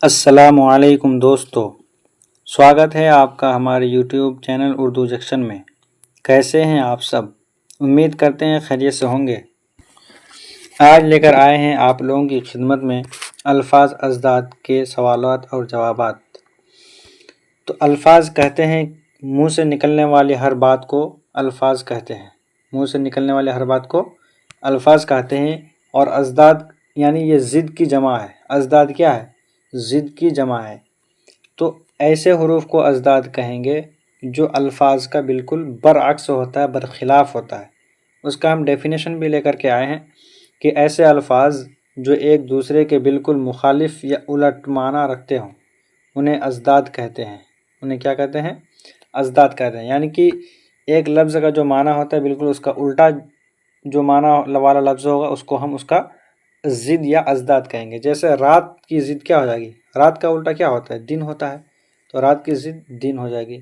अस्सलामुअलैकुम दोस्तों, स्वागत है आपका हमारे YouTube चैनल उर्दू जंक्शन में। कैसे हैं आप सब? उम्मीद करते हैं खैरियत से होंगे। आज लेकर आए हैं आप लोगों की खिदमत में अल्फाज अजदाद के सवालात और जवाबात। तो अल्फाज कहते हैं मुंह से निकलने वाली हर बात को अल्फाज कहते हैं। मुंह से निकलने वाली हर बात को अल्फाज कहते हैं। और अजदाद यानी ये ज़िद की जमा है। अजदाद क्या है? ज़िद की जमा है। तो ऐसे हरूफ को अजदाद कहेंगे जो अल्फाज का बिल्कुल बरअक्स होता है, बरखिलाफ़ होता है। उसका हम डेफिनेशन भी लेकर के आए हैं कि ऐसे अल्फाज जो एक दूसरे के बिल्कुल मुखालिफ या उलट माना रखते हों उन्हें अजदाद कहते हैं। उन्हें क्या कहते हैं? अजदाद कहते हैं। यानी कि एक लफ्ज़ का जो माना होता है बिल्कुल उसका उल्टा जो माना वाला लफ्ज़ होगा उसको हम उसका ज़िद या अजदाद कहेंगे। जैसे रात की ज़िद क्या हो जाएगी? रात का उल्टा क्या होता है? दिन होता है। तो रात की ज़िद दिन हो जाएगी।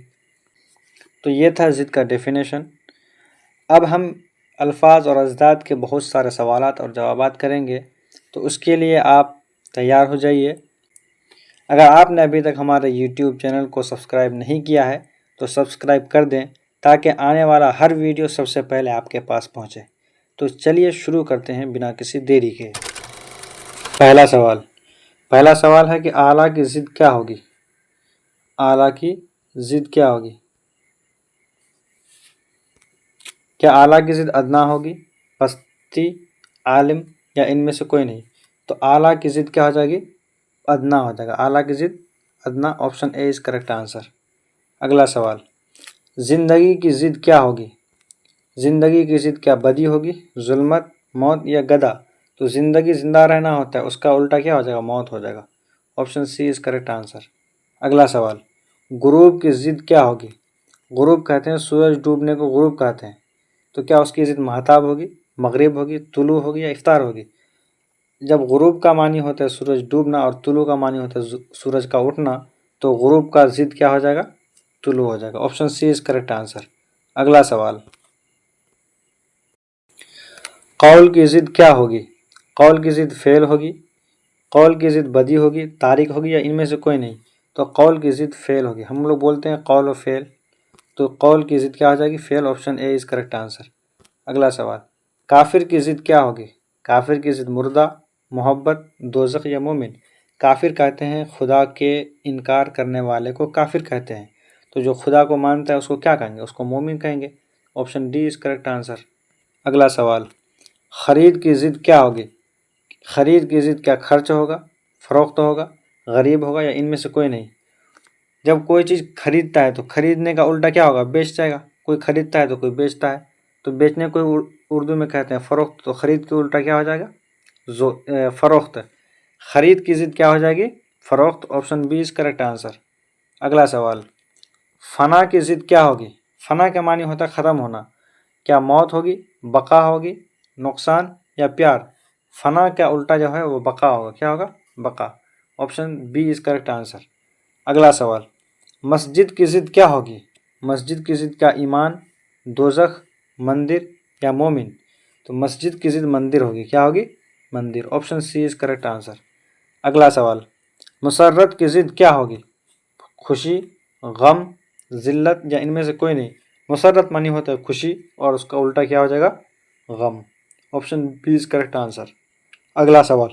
तो ये था ज़िद का डेफिनेशन। अब हम अल्फाज और अजदाद के बहुत सारे सवालात और जवाबात करेंगे, तो उसके लिए आप तैयार हो जाइए। अगर आपने अभी तक हमारे YouTube चैनल को सब्सक्राइब नहीं किया है तो सब्सक्राइब कर दें ताकि आने वाला हर वीडियो सबसे पहले आपके पास पहुंचे। तो चलिए शुरू करते हैं बिना किसी देरी के। पहला सवाल है कि आला की ज़िद क्या होगी? आला की ज़िद क्या होगी? क्या आला की ज़िद अदना होगी, पस्ती, आलिम या इनमें से कोई नहीं? तो आला की ज़िद क्या हो जाएगी? अदना हो जाएगा। आला की ज़िद अदना, option A is correct answer. अगला सवाल, ज़िंदगी की ज़िद क्या होगी? ज़िंदगी की ज़िद क्या बदी होगी, जुल्मत, मौत या गदा? तो ज़िंदगी ज़िंदा रहना होता है, उसका उल्टा क्या हो जाएगा? मौत हो जाएगा। Option C is correct answer. अगला सवाल, गुरूब की ज़िद क्या होगी? गुरूब कहते हैं सूरज डूबने को गुरूब कहते हैं। तो क्या उसकी ज़िद महताब होगी, मगरिब होगी, तुलू होगी या इफ्तार होगी? जब गुरूब का मानी होता है सूरज डूबना और तुलू का मानी होता है सूरज का उठना, तो गुरूब का ज़िद क्या हो जाएगा? तुलू हो जाएगा। Option C is correct answer. अगला सवाल, कौल की ज़िद क्या होगी? कौल की ज़िद फ़ेल होगी, कौल की ज़िद बदी होगी, तारीख होगी या इनमें से कोई नहीं? तो कौल की ज़िद फ़ेल होगी। हम लोग बोलते हैं कौल और फ़ेल, तो कौल की ज़िद क्या हो जाएगी? Fail. Option A is correct answer. अगला सवाल, काफिर की ज़िद क्या होगी? काफिर की ज़िद मुर्दा, मोहब्बत, दोज़ख या मोमिन? काफिर कहते हैं खुदा के इनकार करने वाले को काफिर कहते हैं। तो जो खुदा को मानता है उसको क्या कहेंगे? उसको मोमिन कहेंगे। Option D is correct answer. अगला सवाल, ख़रीद की ज़िद क्या होगी? ख़रीद की ज़िद क्या खर्च होगा, फ़रोख्त होगा, गरीब होगा या इनमें से कोई नहीं? जब कोई चीज़ खरीदता है तो खरीदने का उल्टा क्या होगा? बेच जाएगा। कोई खरीदता है तो कोई बेचता है। तो बेचने को उर्दू में कहते हैं फ़रोख्त। तो ख़रीद के उल्टा क्या हो जाएगा? फ़रोख्त। ख़रीद की ज़िद क्या हो जाएगी? फ़रोख्त। Option B is correct answer. अगला सवाल, फ़ना की ज़िद क्या होगी? फ़ना का मानी होता है ख़त्म होना। क्या मौत होगी, बका होगी, नुकसान या प्यार? फ़ना का उल्टा जो है वो बका होगा। क्या होगा? बका। Option B is correct answer. अगला सवाल, मस्जिद की ज़िद क्या होगी? मस्जिद की ज़िद क्या ईमान, दोज़ख, मंदिर या मोमिन? तो मस्जिद की ज़िद मंदिर होगी। क्या होगी? मंदिर। Option C is correct answer. अगला सवाल, मुसर्रत की ज़िद क्या होगी? खुशी, गम, ज़िल्लत या इनमें से कोई नहीं? मुसर्रत मानी होता है खुशी और उसका उल्टा क्या हो जाएगा? गम। Option B is correct answer. अगला सवाल,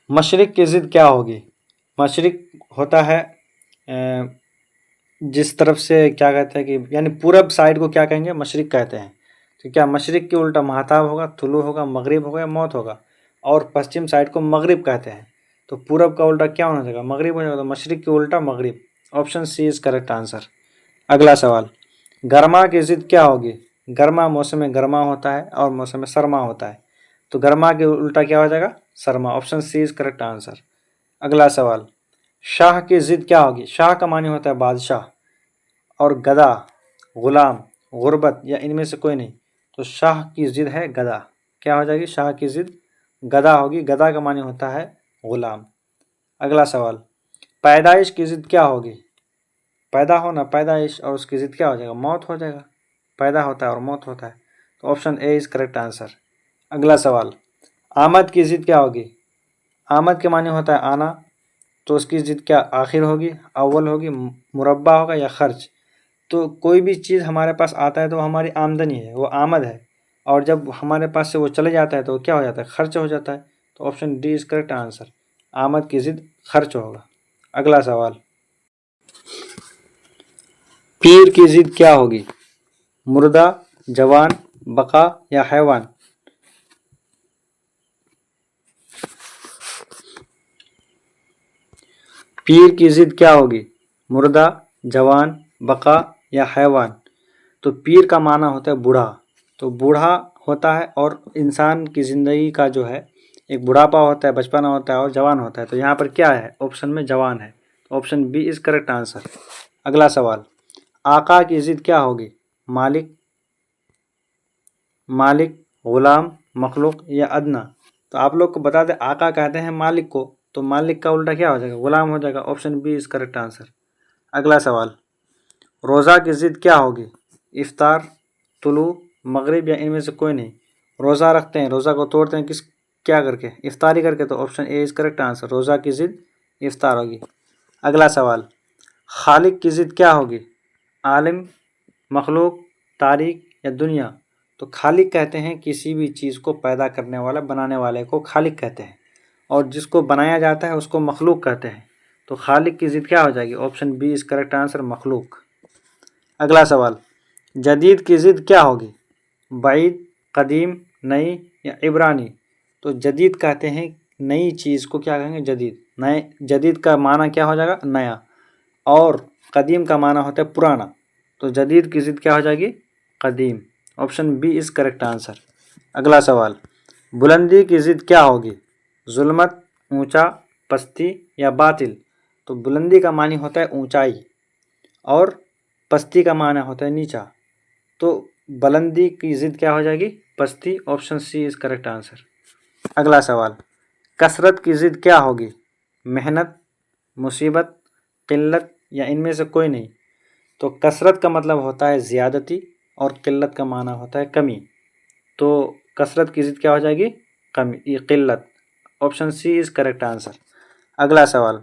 मशरिक की ज़िद क्या होगी? मशरिक होता है जिस तरफ से क्या कहते हैं कि यानी पूरब साइड को क्या कहेंगे? मशरिक कहते हैं। तो क्या मशरिक के उल्टा महताब होगा, तुलू होगा, मगरिब होगा या मौत होगा? और पश्चिम साइड को मगरिब कहते हैं। तो पूरब का उल्टा क्या होना चाहिए? मगरिब हो जाएगा। तो मशरिक के उल्टा मगरिब। Option C is correct answer. अगला सवाल, गर्मा की ज़िद क्या होगी? गर्मा मौसम गर्मा होता है और मौसम सरमा होता है। तो गर्मा के उल्टा क्या हो जाएगा? सरमा। Option C is correct answer. अगला सवाल, शाह की ज़िद क्या होगी? शाह का मानी होता है बादशाह और गदा, गुलाम, गुर्बत या इनमें से कोई नहीं? तो शाह की ज़िद है गदा। क्या हो जाएगी? शाह की ज़िद गदा होगी। गदा का मानी होता है गुलाम। अगला सवाल, पैदाइश की ज़िद क्या होगी? पैदा होना, पैदाइश, और उसकी ज़िद क्या हो जाएगा? मौत हो जाएगा। पैदा होता है और मौत होता है। तो option A is correct answer. अगला सवाल, आमद की ज़िद क्या होगी? आमद के माने होता है आना, तो उसकी ज़िद क्या आखिर होगी, अव्वल होगी, मुरब्बा होगा या खर्च। तो कोई भी चीज़ हमारे पास आता है तो हमारी आमदनी है, वो आमद है, और जब हमारे पास से वो चले जाता है तो क्या हो जाता है, खर्च हो जाता है। तो option D is correct answer, आमद की ज़िद खर्च होगा। अगला सवाल, पीर की ज़िद क्या होगी, मुर्दा, जवान, बका या हैवान। पीर की ज़िद क्या होगी, मुर्दा, जवान, बका या हैवान। तो पीर का माना होता है बूढ़ा, तो बूढ़ा होता है और इंसान की ज़िंदगी का जो है एक बुढ़ापा होता है, बचपना होता है और जवान होता है। तो यहाँ पर क्या है, ऑप्शन में जवान है, option B is correct answer. अगला सवाल, आका की ज़िद क्या होगी, मालिक, गुलाम, मखलूक या अदना। तो आप लोग को बता दें, आका कहते हैं मालिक को, तो मालिक का उल्टा क्या हो जाएगा, गुलाम हो जाएगा, option B is correct answer. अगला सवाल, रोज़ा की ज़िद क्या होगी, इफ्तार, तुलू, मगरिब या इनमें से कोई नहीं। रोज़ा रखते हैं, रोज़ा को तोड़ते हैं किस क्या करके, इफ्तारी करके, तो option A is correct answer, रोज़ा की ज़िद इफ्तार होगी। अगला सवाल, खालिक की ज़िद क्या होगी, आलिम, मखलूक, तारीक या दुनिया। तो खालिक कहते हैं किसी भी चीज़ को पैदा करने वाला, बनाने वाले को खालिक कहते हैं, और जिसको बनाया जाता है उसको मखलूक कहते हैं। तो खालिक की ज़िद क्या हो जाएगी, option B is correct answer, मखलूक। अगला सवाल, जदीद की ज़िद क्या होगी, बाइद, कदीम, नई या इब्रानी। तो जदीद कहते हैं नई चीज़ को क्या कहेंगे, जदीद। नए, जदीद का माना क्या हो जाएगा, नया, और कदीम का माना होता है पुराना। तो जदीद की ज़िद क्या हो जाएगी, कदीम, option B is correct answer. अगला सवाल, बुलंदी की ज़िद क्या होगी, जुल्मत, ऊंचा, पस्ती या बातिल। तो बुलंदी का मानी होता है ऊंचाई और पस्ती का माना होता है नीचा। तो बुलंदी की ज़िद क्या हो जाएगी, पस्ती, option C is correct answer. अगला सवाल, कसरत की ज़िद क्या होगी, मेहनत, मुसीबत, किल्लत या इनमें से कोई नहीं। तो कसरत का मतलब होता है ज़्यादती और किल्लत का माना होता है कमी। तो कसरत की ज़िद क्या हो जाएगी, कमी, ये किल्लत, option C is correct answer. अगला सवाल,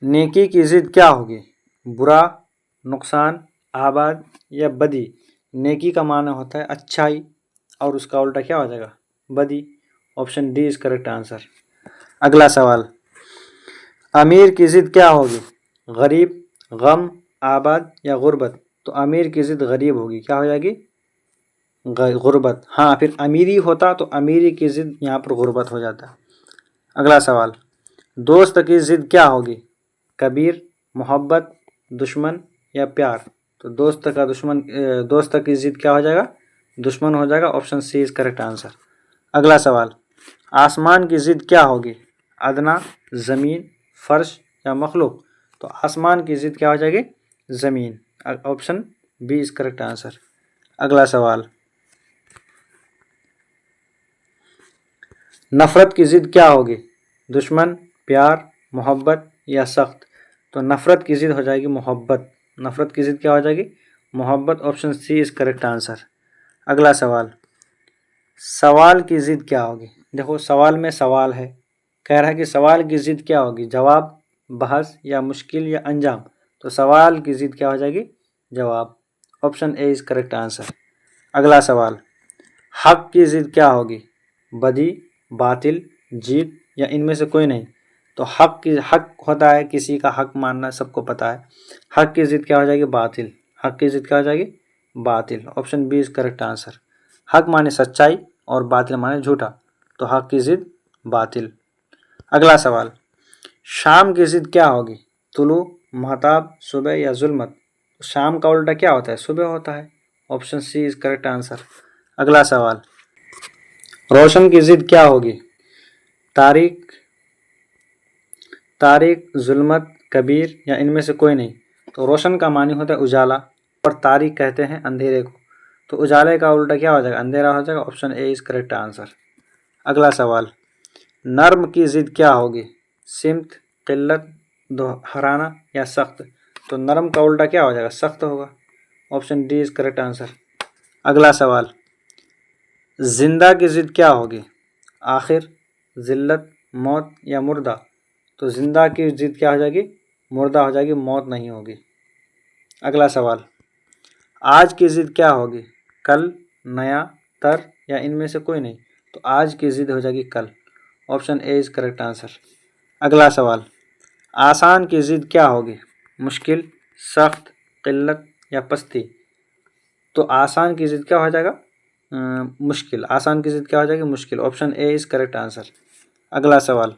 नेकी की ज़िद क्या होगी, बुरा, नुकसान, आबाद या बदी। नेकी का माना होता है अच्छाई और उसका उल्टा क्या हो जाएगा, बदी, option D is correct answer. अगला सवाल, अमीर की ज़िद क्या होगी, गरीब, गम, आबाद या गुर्बत। तो अमीर की ज़िद गरीब होगी, क्या हो जाएगी, गुर्बत। हाँ, फिर अमीरी होता तो अमीरी की ज़िद यहाँ पर गुर्बत हो जाता। अगला सवाल, दोस्त की ज़िद क्या होगी, कबीर, मोहब्बत, दुश्मन या प्यार। तो दोस्त की ज़िद क्या हो जाएगा, दुश्मन हो जाएगा, option C is correct answer. अगला सवाल, आसमान की ज़िद क्या होगी, अदना, ज़मीन, फर्श या मखलूक। तो आसमान की ज़िद क्या हो जाएगी, ज़मीन, option B is correct answer. अगला सवाल, नफ़रत की ज़िद क्या होगी, दुश्मन, प्यार, मोहब्बत या सख्त। तो नफ़रत की ज़िद हो जाएगी मोहब्बत, नफ़रत की ज़िद क्या हो जाएगी, मोहब्बत, option C is correct answer. अगला सवाल, सवाल की ज़िद क्या होगी। देखो सवाल में सवाल है, कह रहा है कि सवाल की ज़िद क्या होगी, जवाब, बहस या मुश्किल या अंजाम। तो सवाल की ज़िद क्या हो जाएगी, जवाब, option A is correct answer. अगला सवाल, हक की ज़िद क्या होगी, बदी, बातिल, जीत या इनमें से कोई नहीं। तो हक होता है किसी का हक मानना, सबको पता है। हक की ज़िद क्या हो जाएगी, बातिल, हक की ज़िद क्या हो जाएगी, बातिल, option B is correct answer. हक माने सच्चाई और बातिल माने झूठा, तो हक की ज़िद बातिल। अगला सवाल, शाम की ज़िद क्या होगी, तुलू, महताब, सुबह या जुल्मत। शाम का उल्टा क्या होता है, सुबह होता है, option C is correct answer. अगला सवाल, रोशन की ज़िद क्या होगी, तारीक, जुल्मत, कबीर या इनमें से कोई नहीं। तो रोशन का मानी होता है उजाला और तारीक कहते हैं अंधेरे को। तो उजाले का उल्टा क्या हो जाएगा, अंधेरा हो जाएगा, option A is correct answer. अगला सवाल, नर्म की ज़िद क्या होगी, सिमत, किल्लत, दोहराना या सख्त। तो नरम का उल्टा क्या हो जाएगा, सख्त होगा, option D is correct answer. अगला सवाल, जिंदा की ज़िद क्या होगी, आखिर, जिल्लत, मौत या मुर्दा, तो जिंदा की जिद क्या हो जाएगी, मुर्दा हो जाएगी, मौत नहीं होगी। अगला सवाल, आज की जिद क्या होगी, कल, नया, तर या इनमें से कोई नहीं, तो आज की जिद हो जाएगी कल। Option A is correct answer. अगला सवाल, आसान की जिद क्या होगी, मुश्किल, सख्त, किल्लत या पस्ती, तो आसान की जिद क्या हो जाएगा, मुश्किल। आसान की जिद क्या हो जाएगी, मुश्किल। Option A is correct answer. अगला सवाल,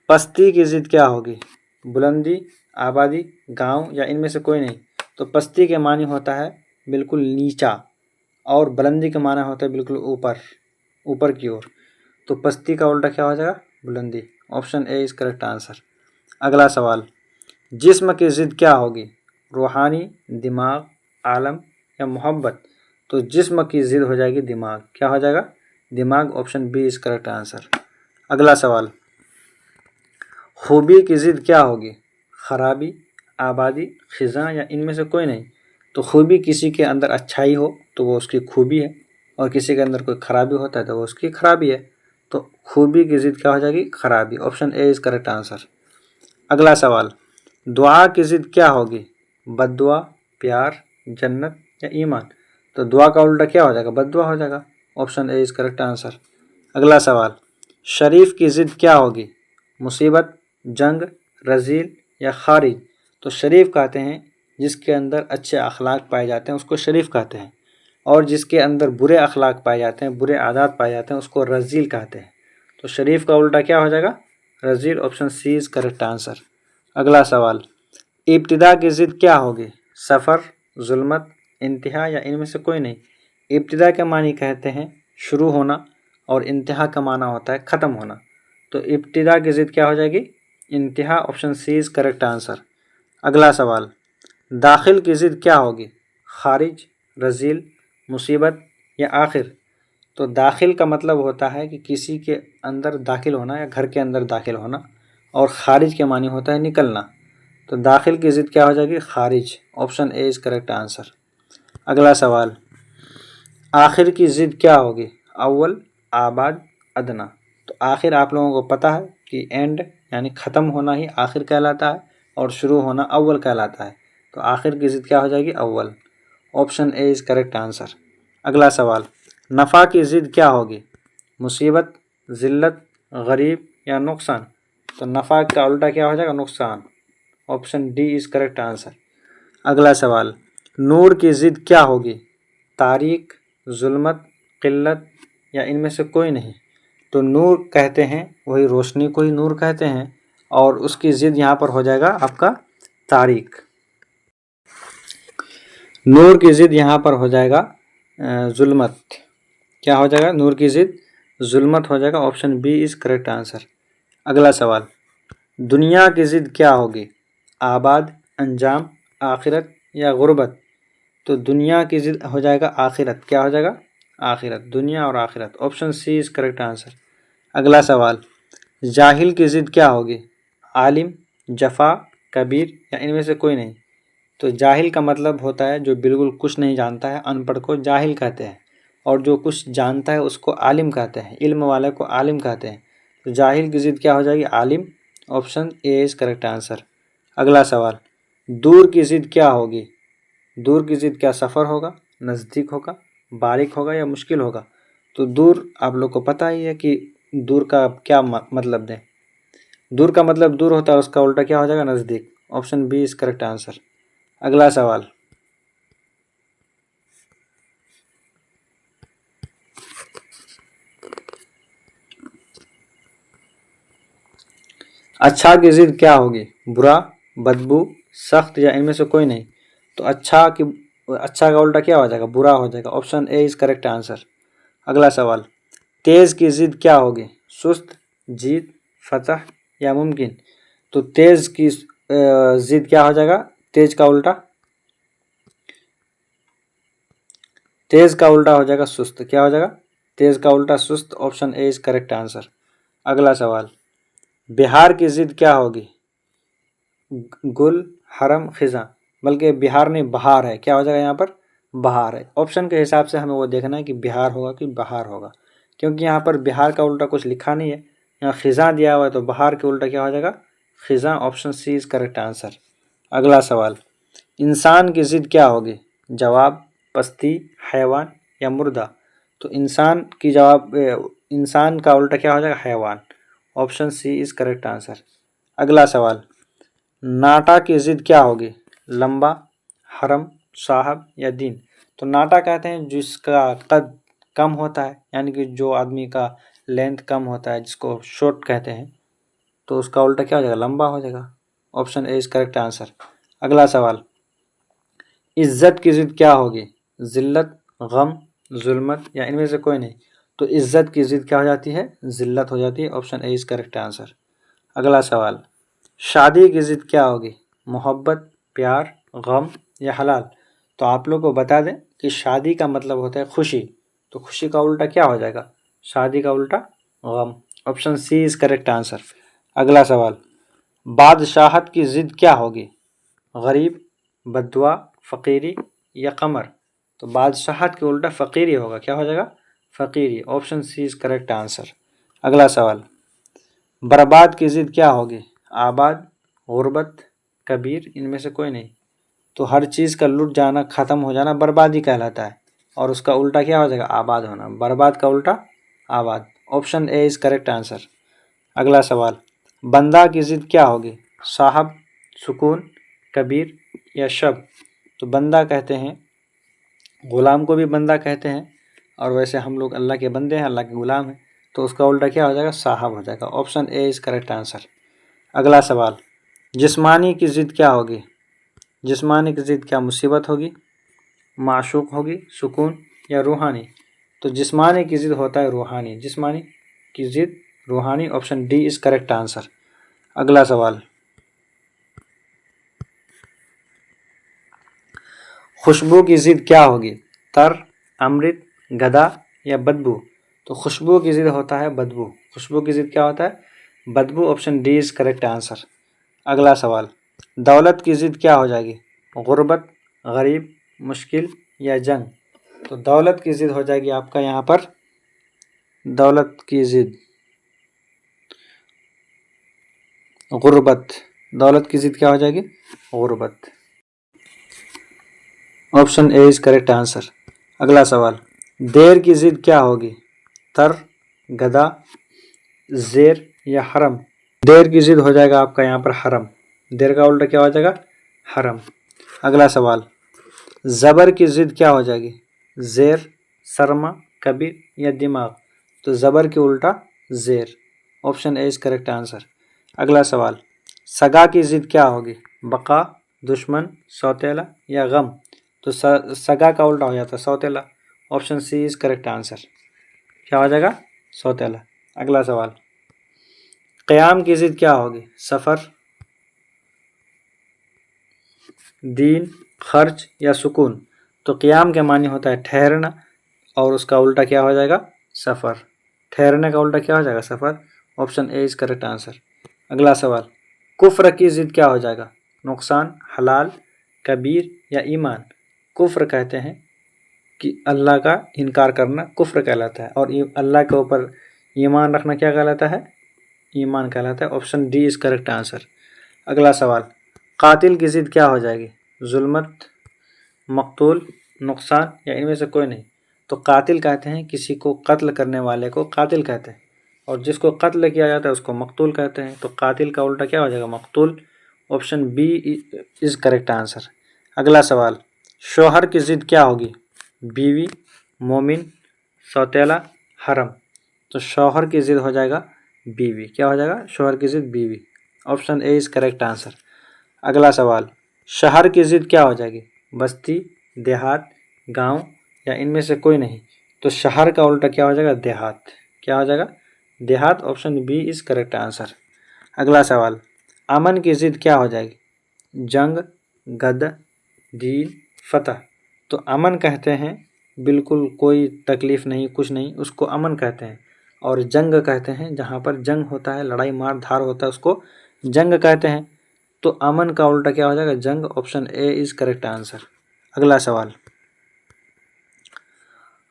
पस्ती की जिद क्या होगी, बुलंदी, आबादी, गांव या इनमें से कोई नहीं, तो पस्ती के मानी होता है बिल्कुल नीचा और बुलंदी का माना होता है बिल्कुल ऊपर, ऊपर की ओर, तो पस्ती का उल्टा क्या हो जाएगा, बुलंदी। Option A is correct answer. अगला सवाल, जिस्म की जिद क्या होगी, रूहानी, दिमाग, आलम या मोहब्बत, तो जिस्म की जिद हो जाएगी दिमाग। क्या हो जाएगा, दिमाग। Option B is correct answer. अगला सवाल, खूबी की जिद क्या होगी, खराबी, आबादी, खिजा या इनमें से कोई नहीं, तो खूबी किसी के अंदर अच्छाई हो तो वो उसकी खूबी है, और किसी के अंदर कोई खराबी होता है तो वो उसकी खराबी है, तो खूबी की जिद क्या हो जाएगी, खराबी। Option A is correct answer. अगला सवाल, दुआ की जिद क्या होगी, बद्दुआ, प्यार, जन्नत या ईमान, तो दुआ का उल्टा क्या हो जाएगा, बद्दुआ हो जाएगा। Option A is correct answer. अगला सवाल, शरीफ की जिद क्या होगी, मुसीबत, जंग, रजील या खारिज, तो शरीफ कहते हैं जिसके अंदर अच्छे अखलाक पाए जाते हैं उसको शरीफ कहते हैं, और जिसके अंदर बुरे अखलाक पाए जाते हैं, बुरे आदत पाए जाते हैं, उसको रजील कहते हैं। तो शरीफ का उल्टा क्या हो जाएगा, रजील। Option C is correct answer. अगला सवाल, इब्तिदा की जिद क्या होगी, सफ़र, जुल्मत, इंतहा या इनमें से कोई नहीं। इब्तिदा के मानी कहते हैं शुरू होना, और इंतहा का माना होता है ख़त्म होना, तो इब्तिदा की जिद क्या हो जाएगी, इंतहा। Option C is correct answer. अगला सवाल, दाखिल की जिद क्या होगी, खारिज, रजील, मुसीबत या आखिर, तो दाखिल का मतलब होता है कि किसी के अंदर दाखिल होना या घर के अंदर दाखिल होना, और खारिज के मानी होता है निकलना, तो दाखिल की जिद क्या हो जाएगी, खारिज। Option A is correct answer. अगला सवाल, आखिर की जिद क्या होगी, अव्वल, आबाद, अदना, तो आखिर आप लोगों को पता है कि एंड यानी ख़त्म होना ही आखिर कहलाता है, और शुरू होना अव्वल कहलाता है, तो आखिर की जिद क्या हो जाएगी, अव्वल। Option A is correct answer. अगला सवाल, नफ़ा की जिद क्या होगी, मुसीबत, ज़िल्लत, गरीब या नुकसान, तो नफ़ा का उल्टा क्या हो जाएगा, नुकसान। Option D is correct answer. अगला सवाल, नूर की जिद क्या होगी, तारीक, जुल्मत, किल्लत या इनमें से कोई नहीं, तो नूर कहते हैं वही रोशनी को ही नूर कहते हैं, और उसकी जिद यहाँ पर हो जाएगा आपका तारीक। नूर की जिद यहाँ पर हो जाएगा जुल्मत। क्या हो जाएगा, नूर की जिद जुल्मत हो जाएगा। Option B is correct answer. अगला सवाल, दुनिया की जिद क्या होगी, आबाद, अंजाम, आखिरत या गुर्बत, तो दुनिया की जिद हो जाएगा आखिरत। क्या हो जाएगा, आखिरत। दुनिया और आखिरत। Option C is correct answer. अगला सवाल, जाहिल की जिद क्या होगी, आलिम, जफ़ा, कबीर या इनमें से कोई नहीं, तो जाहिल का मतलब होता है जो बिल्कुल कुछ नहीं जानता है, अनपढ़ को जाहिल कहते हैं, और जो कुछ जानता है उसको आलिम कहते हैं, इल्म वाले को आलिम कहते हैं, तो जाहिल की जिद क्या हो जाएगी, आलिम। Option A is correct answer. अगला सवाल, दूर की जिद क्या होगी, दूर की जिद क्या सफ़र होगा, नज़दीक होगा, बारीक होगा या मुश्किल होगा, तो दूर आप लोग को पता ही है कि दूर का क्या मतलब दें, दूर का मतलब दूर होता है, उसका उल्टा क्या हो जाएगा, नज़दीक। Option B is correct answer. अगला सवाल, अच्छा की जिद क्या होगी, बुरा, बदबू, सख्त या इनमें से कोई नहीं, तो अच्छा का उल्टा क्या हो जाएगा, बुरा हो जाएगा। Option A is correct answer. अगला सवाल, तेज़ की जिद क्या होगी, सुस्त, जीत, फतह या मुमकिन, तो तेज़ की जिद क्या हो जाएगा, तेज का उल्टा, तेज का उल्टा हो जाएगा सुस्त। क्या हो जाएगा, तेज का उल्टा सुस्त। Option A is correct answer. अगला सवाल, बिहार की जिद क्या होगी, गुल, हरम, खिजा, बल्कि बिहार नहीं बहार है। क्या हो जाएगा यहाँ पर, बहार है। ऑप्शन के हिसाब से हमें वो देखना है कि बिहार होगा कि बहार होगा, क्योंकि यहाँ पर बिहार का उल्टा कुछ लिखा नहीं है, यहाँ खिज़ां दिया हुआ है तो बहार के उल्टा क्या हो जाएगा? खिज़ां। Option C is correct answer. अगला सवाल, इंसान की ज़िद क्या होगी? जवाब, पस्ती, हैवान या मुर्दा। तो इंसान का उल्टा क्या हो जाएगा? हैवान। Option C is correct answer. अगला सवाल, नाटा की ज़िद क्या होगी? लंबा, हरम, साहब या दीन। तो नाटा कहते हैं जिसका कद कम होता है, यानी कि जो आदमी का लेंथ कम होता है, जिसको शॉर्ट कहते हैं, तो उसका उल्टा क्या हो जाएगा? लंबा हो जाएगा। Option A is correct answer. अगला सवाल, इज्जत की ज़िद क्या होगी? जिल्लत, गम, जुल्मत या इनमें से कोई नहीं। तो इज्जत की ज़िद क्या हो जाती है? जिल्लत हो जाती है। Option A is correct answer. अगला सवाल, शादी की ज़िद क्या होगी? मोहब्बत, प्यार, गम या हलाल। तो आप लोग को बता दें कि शादी का मतलब होता है खुशी, तो खुशी का उल्टा क्या हो जाएगा? शादी का उल्टा गम। Option C is correct answer. अगला सवाल, बादशाहत की ज़िद क्या होगी? गरीब, बद्दुआ, फ़कीरी या कमर। तो बादशाहत के उल्टा फ़कीरी होगा। क्या हो जाएगा? फ़कीरी। Option C is correct answer. अगला सवाल, बर्बाद की ज़िद क्या होगी? आबाद, गुर्बत, कबीर, इनमें से कोई नहीं। तो हर चीज़ का लुट जाना, ख़त्म हो जाना बर्बादी कहलाता है, और उसका उल्टा क्या हो जाएगा? आबाद होना। बर्बाद का उल्टा आबाद। Option A is correct answer. अगला सवाल, बंदा की ज़िद क्या होगी? साहब, सुकून, कबीर या शब। तो बंदा कहते हैं, ग़ुलाम को भी बंदा कहते हैं, और वैसे हम लोग अल्लाह के बंदे हैं, अल्लाह के ग़ुलाम हैं, तो उसका उल्टा क्या हो जाएगा? साहब हो जाएगा। Option A is correct answer. अगला सवाल, जिस्मानी की ज़िद क्या होगी? जिस्मानी की ज़िद क्या मुसीबत होगी, माशूक होगी, सुकून या रूहानी। तो जिस्मानी की ज़िद होता है रूहानी। जिस्मानी की ज़िद रूहानी। Option D is correct answer. अगला सवाल, खुशबू की ज़िद क्या होगी? तर, अमृत, गदा या बदबू। तो खुशबू की ज़िद होता है बदबू। खुशबू की ज़िद क्या होता है? बदबू। Option D is correct answer. अगला सवाल, दौलत की ज़िद क्या हो जाएगी? गुर्बत, गरीब, मुश्किल या जंग। तो दौलत की ज़िद हो जाएगी आपका यहाँ पर, दौलत की ज़िद गुर्बत। दौलत की ज़िद क्या हो जाएगी? गुर्बत। Option A is correct answer. अगला सवाल, देर की ज़िद क्या होगी? तर, गदा, जेर या हरम। देर की ज़िद हो जाएगा आपका यहाँ पर हरम। देर का उल्टा क्या हो जाएगा? हरम। अगला सवाल, ज़बर की ज़िद क्या हो जाएगी? जेर, सरमा, कबीर या दिमाग। तो ज़बर के उल्टा जेर। Option A is correct answer. अगला सवाल, सगा की ज़िद क्या होगी? बका, दुश्मन, सौतेला या गम। तो सगा का उल्टा हो जाता है सौतेला। Option C is correct answer. क्या हो जाएगा? सौतेला। अगला सवाल, क़याम की ज़िद क्या होगी? सफ़र, दीन, खर्च या सुकून। तो क़याम के मानी होता है ठहरना, और उसका उल्टा क्या हो जाएगा? सफ़र। ठहरने का उल्टा क्या हो जाएगा? सफ़र। Option A is correct answer. अगला सवाल, कुफ्र की ज़िद क्या हो जाएगा? नुकसान, हलाल, कबीर या ईमान। कुफ्र कहते हैं कि अल्लाह का इनकार करना कुफ्र कहलाता है, और अल्लाह के ऊपर ईमान रखना क्या कहलाता है? ईमान कहलाता है। Option D is correct answer. अगला सवाल, कातिल की ज़िद क्या हो जाएगी? जुल्मत, मकतूल, नुकसान या इनमें से कोई नहीं। तो कातिल कहते हैं किसी को कत्ल करने वाले को कातिल कहते हैं, और जिसको कत्ल किया जाता है उसको मकतूल कहते हैं। तो कातिल का उल्टा क्या हो जाएगा? मकतूल। Option B is correct answer. अगला सवाल, शोहर की ज़िद क्या होगी? बीवी, मोमिन, सौतेला, हरम। तो शौहर की ज़िद हो जाएगा बीवी। क्या हो जाएगा? शौहर की ज़िद बीवी। Option A is correct answer. अगला सवाल, शहर की ज़िद क्या हो जाएगी? बस्ती, देहात, गांव या इनमें से कोई नहीं। तो शहर का उल्टा क्या हो जाएगा? देहात। क्या हो जाएगा? देहात। Option B is correct answer. अगला सवाल, अमन की ज़िद क्या हो जाएगी? जंग, गद, दीन, फतह। तो अमन कहते हैं बिल्कुल कोई तकलीफ़ नहीं, कुछ नहीं, उसको अमन कहते हैं। और जंग कहते हैं जहाँ पर जंग होता है, लड़ाई मार धार होता है, उसको जंग कहते हैं। तो अमन का उल्टा क्या हो जाएगा? जंग। Option A is correct answer. अगला सवाल,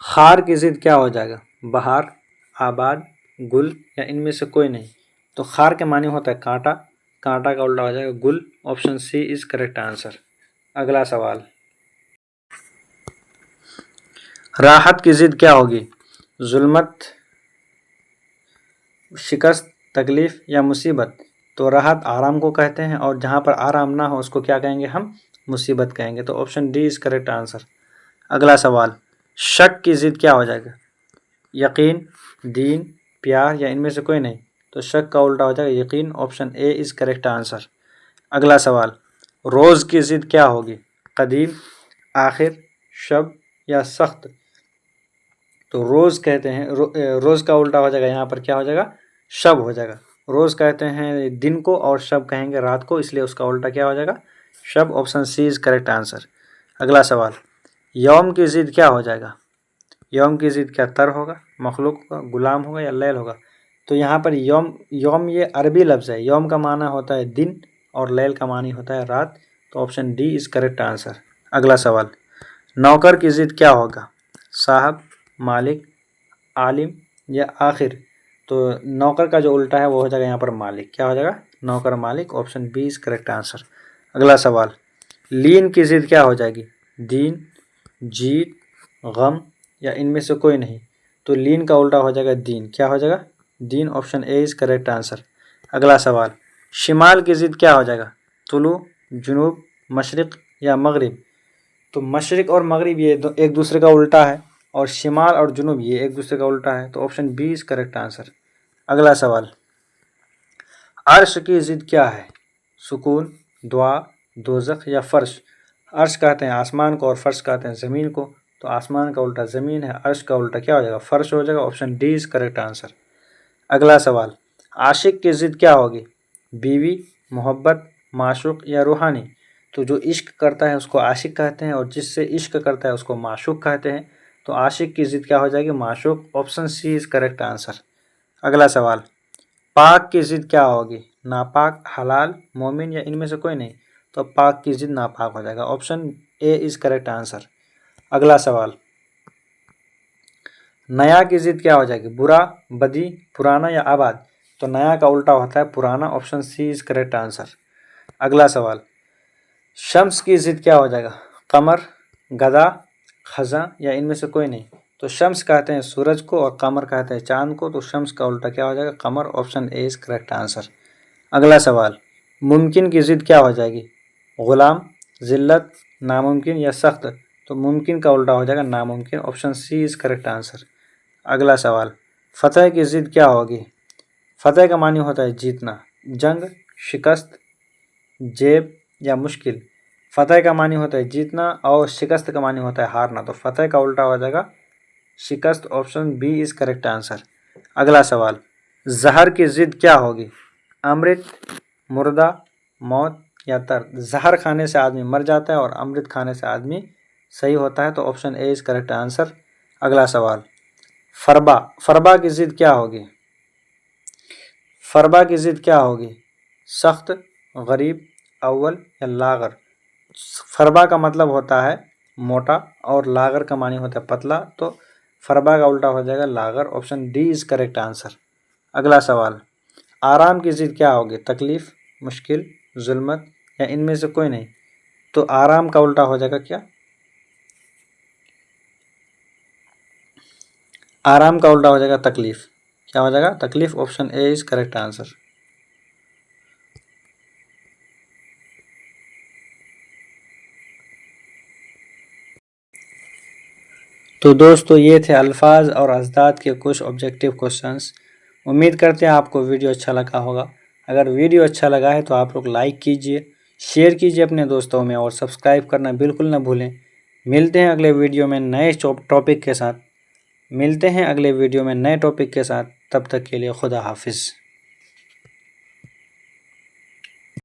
खार की ज़िद क्या हो जाएगा? बहार, आबाद, गुल या इनमें से कोई नहीं। तो खार के माने होता है कांटा, कांटा का उल्टा हो जाएगा गुल। Option C is correct answer. अगला सवाल, राहत की जिद क्या होगी? जुल्मत, शिकस्त, तकलीफ या मुसीबत? तो राहत आराम को कहते हैं और जहाँ पर आराम ना हो उसको क्या कहेंगे हम? मुसीबत कहेंगे। तो option D is correct answer. अगला सवाल, शक की जिद क्या हो जाएगा? यकीन, दीन, प्यार या इनमें से कोई नहीं। तो शक का उल्टा हो जाएगा यकीन। Option A is correct answer. अगला सवाल, रोज़ की जिद क्या होगी? कदीम, आखिर, शब या सख्त? तो रोज़ कहते हैं रोज़ का उल्टा हो जाएगा यहाँ पर क्या हो जाएगा? शब हो जाएगा। रोज़ कहते हैं दिन को और शब कहेंगे रात को, इसलिए उसका उल्टा क्या हो जाएगा? शब। Option C is correct answer. अगला सवाल, यौम की जिद क्या हो जाएगा? यौम की जिद क्या तर होगा, मखलूक होगा, गुलाम होगा या लैल होगा? तो यहाँ पर यौम, यौम ये अरबी लफ्ज़ है। यौम का माना होता है दिन और लैल का मानी होता है रात। तो option D is correct answer. अगला सवाल, नौकर की जिद क्या होगा? साहब, मालिक, आलिम या आखिर? तो नौकर का जो उल्टा है वो हो जाएगा यहाँ पर मालिक। क्या हो जाएगा? नौकर, मालिक। Option B is correct answer. अगला सवाल, लीन की जिद क्या हो जाएगी? दीन, जीत, गम या इनमें से कोई नहीं। तो लीन का उल्टा हो जाएगा दीन। क्या हो जाएगा? दीन। Option A is correct answer. अगला सवाल, शिमाल की जिद क्या हो जाएगा? तुलु, जुनूब, मशरिक या मगरिब? तो मशरिक और मगरिब ये एक दूसरे का उल्टा है और शिमाल और जुनूब ये एक दूसरे का उल्टा है। तो option B is correct answer. अगला सवाल, अर्श की जिद क्या है? सुकून, दुआ, दोजख या फर्श? अर्श कहते हैं आसमान को और फर्श कहते हैं ज़मीन को। तो आसमान का उल्टा ज़मीन है, अर्श का उल्टा क्या हो जाएगा? फर्श हो जाएगा। Option D is correct answer. अगला सवाल, आशिक की जिद क्या होगी? बीवी, मोहब्बत, माशूक या रूहानी? तो जो इश्क करता है उसको आशिक कहते हैं और जिससे इश्क करता है उसको माशूक कहते हैं। तो आशिक की जिद क्या हो जाएगी? माशूक। Option C is correct answer. अगला सवाल, पाक की जिद क्या होगी? नापाक, हलाल, मोमिन या इनमें से कोई नहीं। तो पाक की जिद नापाक हो जाएगा। Option A is correct answer. अगला सवाल, नया की जिद क्या हो जाएगी? बुरा, बदी, पुराना या आबाद? तो नया का उल्टा होता है पुराना। Option C is correct answer. अगला सवाल, शम्स की जिद क्या हो जाएगा? कमर, गधा, खजा या इनमें से कोई नहीं। तो शम्स कहते हैं सूरज को और कमर कहते हैं चांद को। तो शम्स का उल्टा क्या हो जाएगा? कमर। Option A is correct answer. अगला सवाल, मुमकिन की जिद क्या हो जाएगी? गुलाम, जिल्लत, नामुमकिन या सख्त? तो मुमकिन का उल्टा हो जाएगा नामुमकिन। Option C is correct answer. अगला सवाल, फतेह की जिद क्या होगी? फतेह का मानी होता है जीतना, जंग, शिकस्त, जेब या मुश्किल? फतेह का मानी होता है जीतना और शिकस्त का मानी होता है हारना। तो फतेह का उल्टा हो जाएगा शिकस्त। Option B is correct answer. अगला सवाल, जहर की जिद क्या होगी? अमृत, मुर्दा, मौत या दर्द? जहर खाने से आदमी मर जाता है और अमृत खाने से आदमी सही होता है। तो option A is correct answer. अगला सवाल, फरबा, फरबा की जिद क्या होगी? फरबा की जिद क्या होगी? सख्त, गरीब, अव्वल या लागर? फरबा का मतलब होता है मोटा और लागर का मानी होता है पतला। तो फरबा का उल्टा हो जाएगा लागर। Option D is correct answer. अगला सवाल, आराम की जिद क्या होगी? तकलीफ, मुश्किल, जुल्मत या इनमें से कोई नहीं। तो आराम का उल्टा हो जाएगा क्या? आराम का उल्टा हो जाएगा तकलीफ। क्या हो जाएगा? तकलीफ। Option A is correct answer. तो दोस्तों ये थे अल्फाज और अज़दाद के कुछ ऑब्जेक्टिव क्वेश्चंस। उम्मीद करते हैं आपको वीडियो अच्छा लगा होगा। अगर वीडियो अच्छा लगा है तो आप लोग लाइक कीजिए, शेयर कीजिए अपने दोस्तों में और सब्सक्राइब करना बिल्कुल ना भूलें। मिलते हैं अगले वीडियो में नए टॉपिक के साथ। तब तक के लिए खुदा हाफिज़।